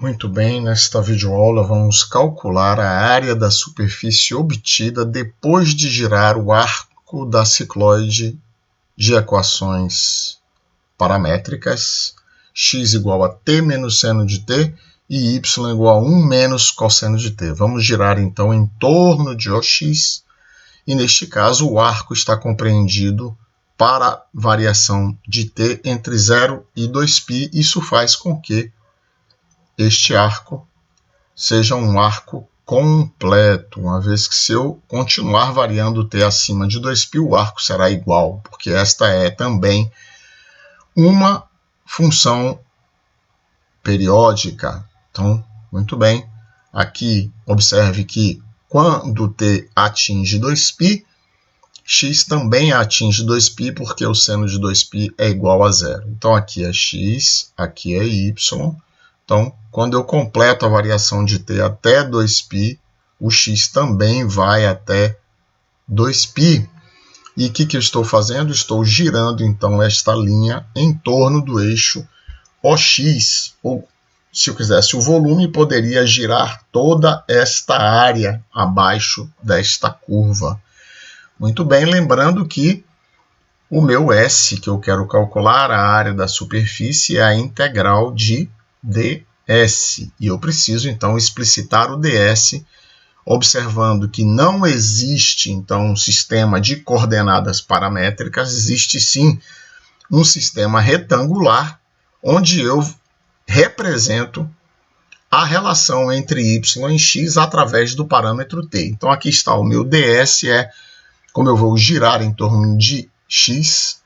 Muito bem, nesta videoaula vamos calcular a área da superfície obtida depois de girar o arco da cicloide de equações paramétricas x igual a t menos seno de t e y igual a 1 menos cosseno de t. Vamos girar então em torno de OX e neste caso o arco está compreendido para variação de t entre 0 e 2π. Isso faz com que este arco seja um arco completo, uma vez que se eu continuar variando t acima de 2π, o arco será igual, porque esta é também uma função periódica. Então, muito bem, aqui observe que quando t atinge 2π, x também atinge 2π, porque o seno de 2π é igual a zero. Então, aqui é x, aqui é y. Então, quando eu completo a variação de t até 2π, o x também vai até 2π. E o que eu estou fazendo? Estou girando, então, esta linha em torno do eixo OX. Ou, se eu quisesse o volume, poderia girar toda esta área abaixo desta curva. Muito bem, lembrando que o meu S, que eu quero calcular, a área da superfície, é a integral de ds. E eu preciso, então, explicitar o ds, observando que não existe, então, um sistema de coordenadas paramétricas, existe, sim, um sistema retangular, onde eu represento a relação entre y e x através do parâmetro t. Então, aqui está o meu ds, como eu vou girar em torno de x,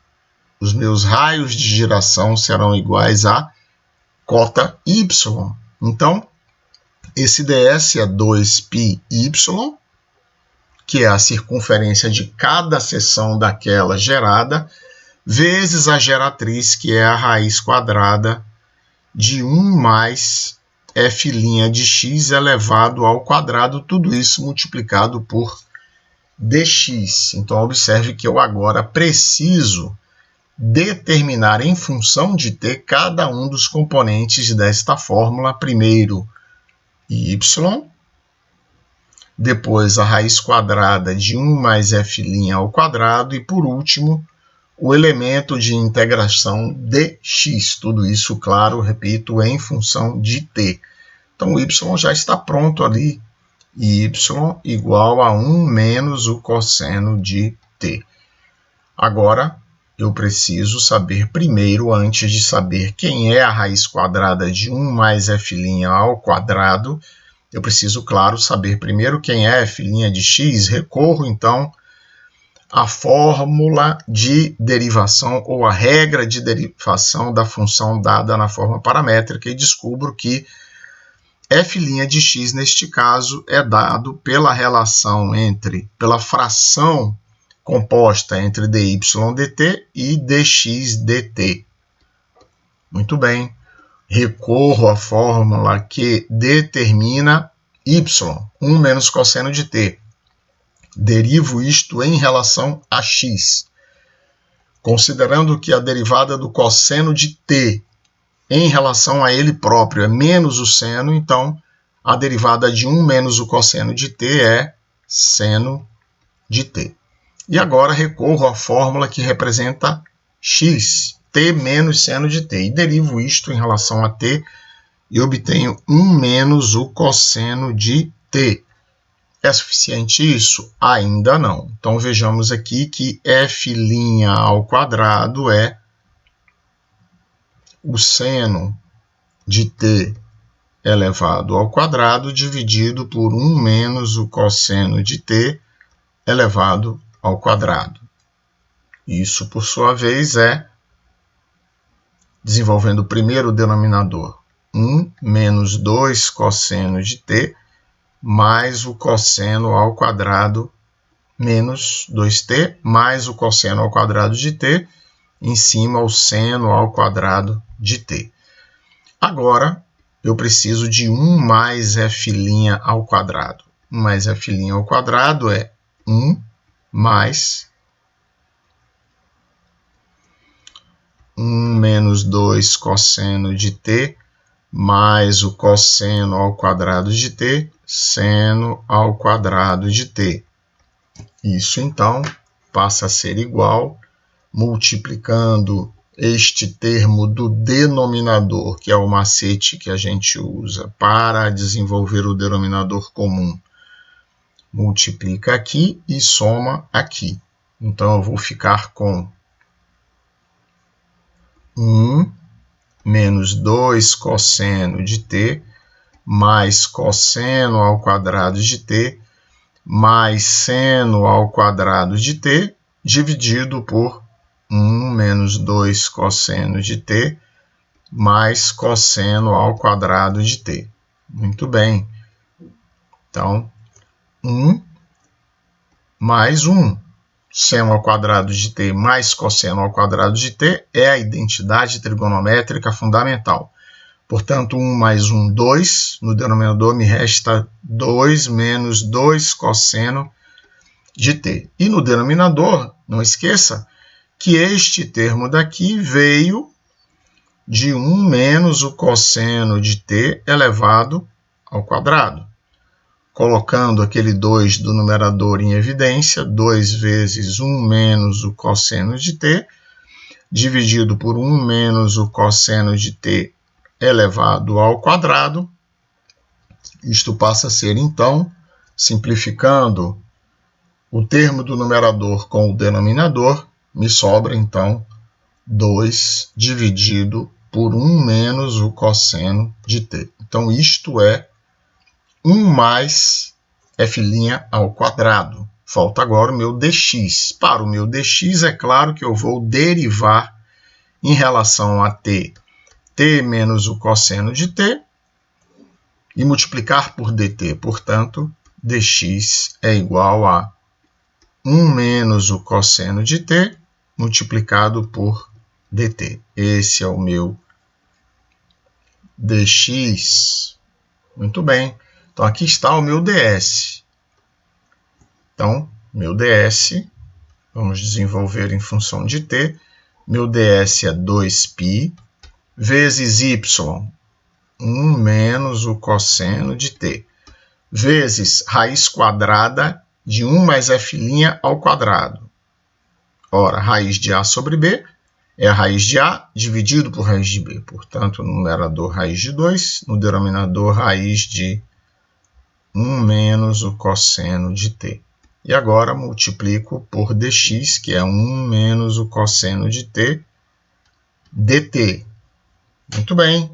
os meus raios de giração serão iguais a cota y. Então, esse ds é 2πy, que é a circunferência de cada seção daquela gerada, vezes a geratriz, que é a raiz quadrada de 1 mais f' de x elevado ao quadrado, tudo isso multiplicado por dx. Então, observe que eu agora preciso determinar em função de t cada um dos componentes desta fórmula. Primeiro, y, depois a raiz quadrada de 1 mais f' ao quadrado e, por último, o elemento de integração dx. Tudo isso, claro, repito, em função de t. Então, o y já está pronto ali. Y igual a 1 menos o cosseno de t. Agora, eu preciso saber primeiro, antes de saber quem é a raiz quadrada de 1 mais f' ao quadrado, eu preciso, claro, saber primeiro quem é f' de x. Recorro, então, à fórmula de derivação ou a regra de derivação da função dada na forma paramétrica e descubro que f' de x, neste caso, é dado pela relação pela fração composta entre dy dt e dx dt. Muito bem. Recorro à fórmula que determina y, 1 menos cosseno de t. Derivo isto em relação a x. Considerando que a derivada do cosseno de t em relação a ele próprio é menos o seno, então a derivada de 1 menos o cosseno de t é seno de t. E agora recorro à fórmula que representa x, t menos seno de t. E derivo isto em relação a t e obtenho 1 menos o cosseno de t. É suficiente isso? Ainda não. Então, vejamos aqui que f' ao quadrado é o seno de t elevado ao quadrado dividido por 1 menos o cosseno de t elevado ao quadrado. Isso, por sua vez, é, desenvolvendo o primeiro denominador, 1 menos 2 cosseno de t mais o cosseno ao quadrado menos 2t mais o cosseno ao quadrado de t em cima o seno ao quadrado de t. Agora, eu preciso de 1 mais f' ao quadrado. 1 mais f' ao quadrado é 1 mais 1 menos 2 cosseno de t mais o cosseno ao quadrado de t, seno ao quadrado de t. Isso, então, passa a ser igual, multiplicando este termo do denominador, que é o macete que a gente usa para desenvolver o denominador comum. Multiplica aqui e soma aqui. Então, eu vou ficar com 1 menos 2 cosseno de t, mais cosseno ao quadrado de t, mais seno ao quadrado de t, dividido por 1 menos 2 cosseno de t, mais cosseno ao quadrado de t. Muito bem. Então, 1 mais 1. Seno ao quadrado de t mais cosseno ao quadrado de t é a identidade trigonométrica fundamental. Portanto, 1 mais 1, 2. No denominador me resta 2 menos 2 cosseno de t. E no denominador, não esqueça que este termo daqui veio de 1 menos o cosseno de t elevado ao quadrado. Colocando aquele 2 do numerador em evidência, 2 vezes 1 menos o cosseno de t, dividido por 1 menos o cosseno de t elevado ao quadrado. Isto passa a ser, então, simplificando o termo do numerador com o denominador, me sobra, então, 2 dividido por 1 menos o cosseno de t. Então, isto é 1 mais f' ao quadrado. Falta agora o meu dx. Para o meu dx, é claro que eu vou derivar em relação a t menos o cosseno de t e multiplicar por dt. Portanto, dx é igual a 1 menos o cosseno de t multiplicado por dt. Esse é o meu dx. Muito bem. Então, aqui está o meu ds. Então, meu ds, vamos desenvolver em função de t. Meu ds é 2π vezes y, 1 menos o cosseno de t, vezes raiz quadrada de 1 mais f' ao quadrado. Ora, raiz de a sobre b é a raiz de a dividido por raiz de b. Portanto, no numerador, raiz de 2, no denominador, raiz de 1 menos o cosseno de t. E agora multiplico por dx, que é 1 menos o cosseno de t, dt. Muito bem.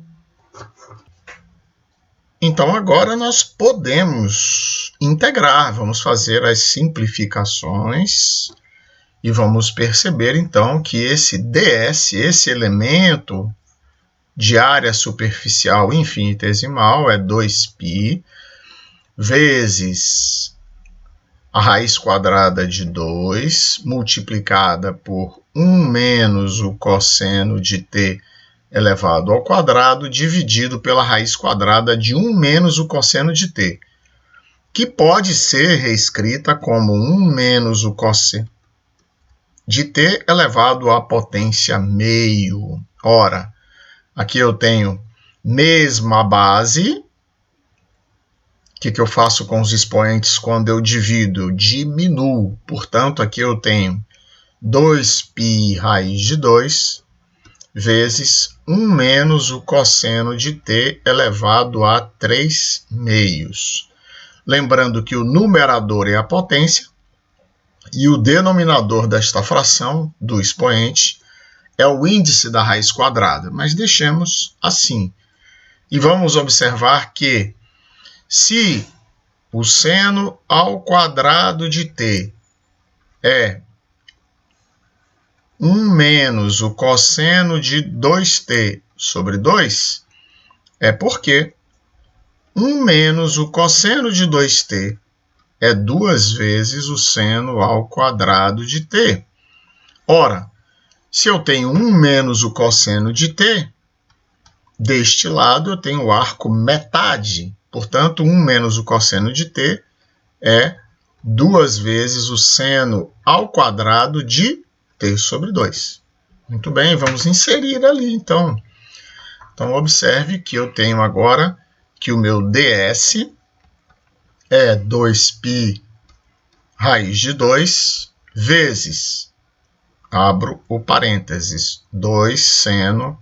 Então, agora nós podemos integrar. Vamos fazer as simplificações e vamos perceber, então, que esse ds, esse elemento de área superficial infinitesimal, é 2π vezes a raiz quadrada de 2, multiplicada por 1 menos o cosseno de t elevado ao quadrado, dividido pela raiz quadrada de 1 menos o cosseno de t, que pode ser reescrita como 1 menos o cosseno de t elevado à potência meio. Ora, aqui eu tenho mesma base. O que eu faço com os expoentes quando eu divido? Diminuo. Portanto, aqui eu tenho 2π raiz de 2 vezes 1 menos o cosseno de t elevado a 3 meios. Lembrando que o numerador é a potência e o denominador desta fração, do expoente, é o índice da raiz quadrada. Mas deixemos assim. E vamos observar que se o seno ao quadrado de t é 1 menos o cosseno de 2t sobre 2, é porque 1 menos o cosseno de 2t é 2 vezes o seno ao quadrado de t. Ora, se eu tenho 1 menos o cosseno de t, deste lado eu tenho o arco metade. Portanto, 1 menos o cosseno de t é 2 vezes o seno ao quadrado de t sobre 2. Muito bem, vamos inserir ali, então. Então, observe que eu tenho agora que o meu ds é 2π raiz de 2 vezes, abro o parênteses, 2 seno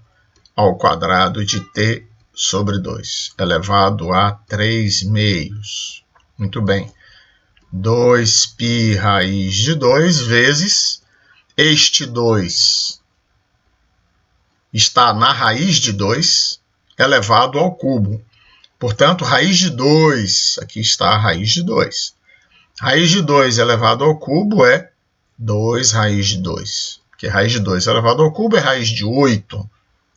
ao quadrado de t sobre 2, elevado a 3 meios. Muito bem. 2π raiz de 2 vezes este 2 está na raiz de 2 elevado ao cubo. Portanto, raiz de 2, aqui está a raiz de 2. Raiz de 2 elevado ao cubo é 2 raiz de 2. Porque raiz de 2 elevado ao cubo é raiz de 8,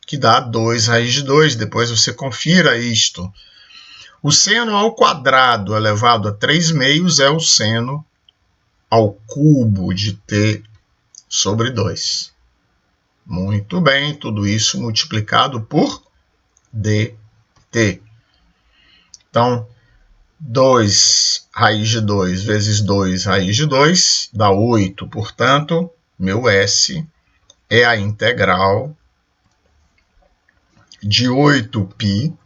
que dá 2 raiz de 2. Depois você confira isto. O seno ao quadrado elevado a 3 meios é o seno ao cubo de t sobre 2. Muito bem, tudo isso multiplicado por dt. Então, 2 raiz de 2 vezes 2 raiz de 2 dá 8. Portanto, meu S é a integral de 8π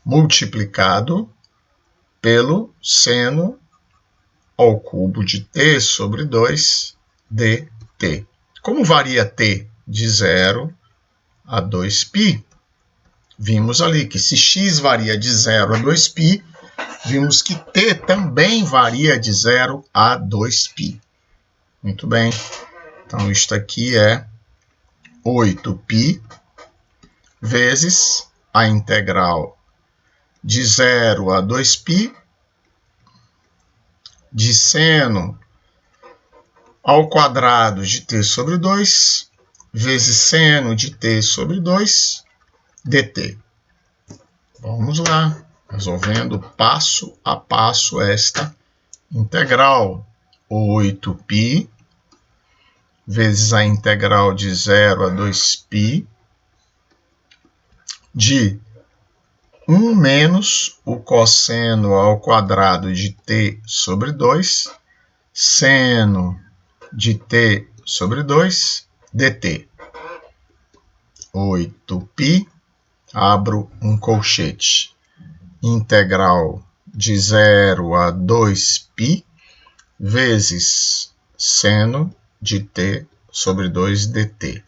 multiplicado pelo seno ao cubo de t sobre 2 dt. Como varia t de 0 a 2π, vimos ali que se x varia de 0 a 2π, vimos que t também varia de 0 a 2π. Muito bem. Então, isto aqui é 8π vezes a integral de 0 a 2π de seno ao quadrado de t sobre 2 vezes seno de t sobre 2 dt. Vamos lá, resolvendo passo a passo esta integral. 8π vezes a integral de 0 a 2π de 1 menos o cosseno ao quadrado de t sobre 2, seno de t sobre 2, dt. 8π, abro um colchete, integral de 0 a 2π vezes seno de t sobre 2 dt,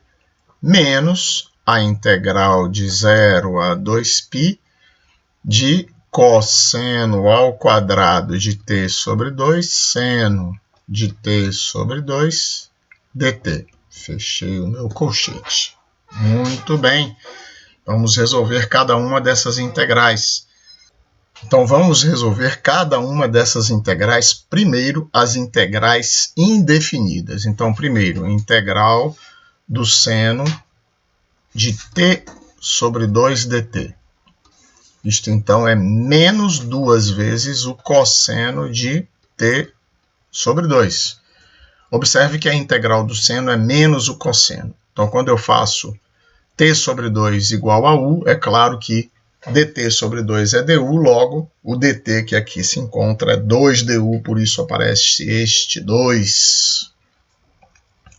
menos a integral de 0 a 2π de cosseno ao quadrado de t sobre 2, seno de t sobre 2, dt. Fechei o meu colchete. Muito bem. Vamos resolver cada uma dessas integrais. Então, vamos resolver cada uma dessas integrais. Primeiro, as integrais indefinidas. Então, primeiro, integral do seno de t sobre 2 dt. Isto, então, é menos 2 vezes o cosseno de t sobre 2. Observe que a integral do seno é menos o cosseno. Então, quando eu faço t sobre 2 igual a u, é claro que dt sobre 2 é du, logo o dt que aqui se encontra é 2du, por isso aparece este 2.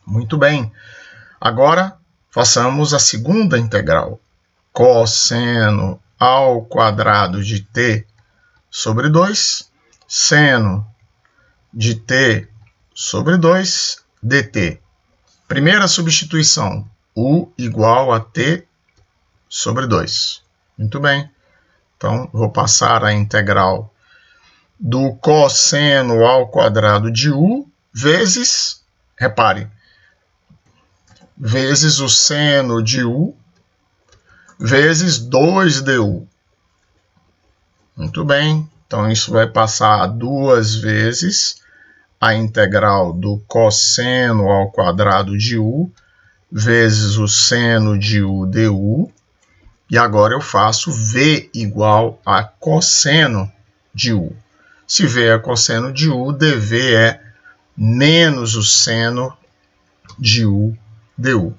Muito bem. Agora, façamos a segunda integral. Cosseno ao quadrado de t sobre 2, seno de t sobre 2, dt. Primeira substituição, u igual a t sobre 2. Muito bem. Então, vou passar a integral do cosseno ao quadrado de u vezes, repare, vezes o seno de u vezes 2du. Muito bem. Então, isso vai passar duas vezes a integral do cosseno ao quadrado de u vezes o seno de u du. E agora eu faço v igual a cosseno de u. Se v é cosseno de u, dv é menos o seno de u du.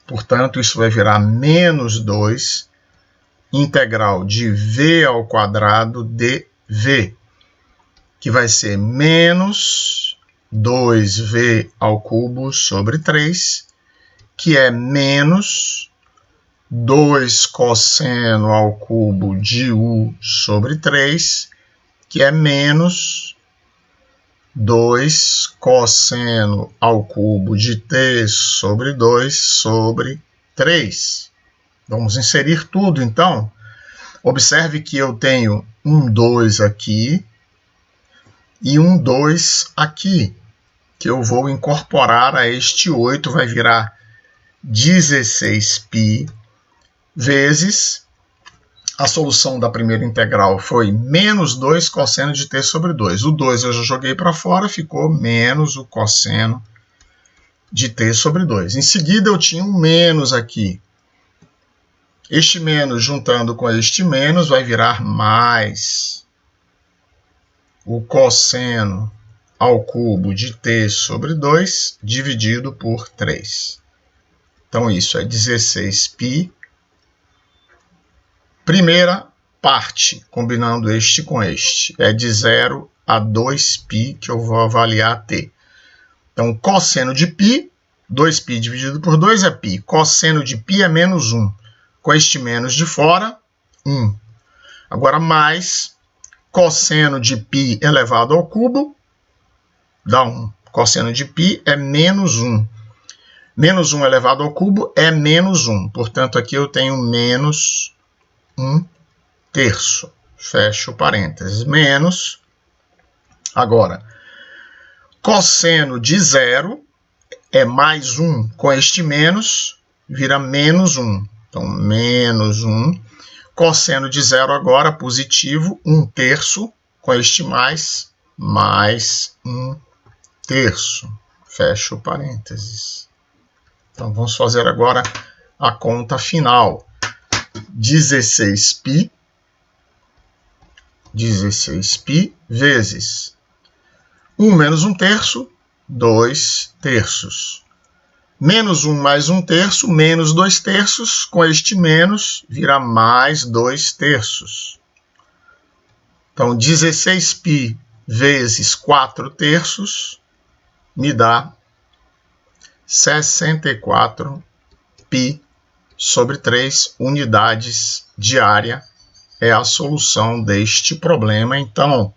Portanto, isso vai virar menos 2 integral de v ao quadrado dv, que vai ser menos 2v ao cubo sobre 3, que é menos 2 cosseno ao cubo de U sobre 3, que é menos 2 cosseno ao cubo de T sobre 2 sobre 3. Vamos inserir tudo, então. Observe que eu tenho um 2 aqui e um 2 aqui, que eu vou incorporar a este 8, vai virar 16π vezes, a solução da primeira integral foi menos 2 cosseno de t sobre 2. O 2 eu já joguei para fora, ficou menos o cosseno de t sobre 2. Em seguida eu tinha um menos aqui. Este menos juntando com este menos vai virar mais o cosseno ao cubo de t sobre 2 dividido por 3. Então isso é 16π. Primeira parte, combinando este com este, é de 0 a 2π, que eu vou avaliar t. Então, cosseno de π, 2π dividido por 2 é π. Cosseno de π é menos 1. Com este menos de fora, 1. Agora, mais cosseno de π elevado ao cubo, dá 1. Cosseno de π é menos 1. Menos 1 elevado ao cubo é menos 1. Portanto, aqui eu tenho menos 1 terço. Fecho parênteses. Menos. Agora, cosseno de 0 é mais 1. Com este menos, vira menos 1. Então, menos 1. Cosseno de 0 agora, positivo, 1 terço. Com este mais 1 terço. Fecho parênteses. Então, vamos fazer agora a conta final. 16π vezes 1 menos 1 terço, 2 terços. Menos 1 mais 1 terço, menos 2 terços. Com este menos, vira mais 2 terços. Então, 16π vezes 4 terços me dá 64π sobre 3 unidades de área. É a solução deste problema. Então,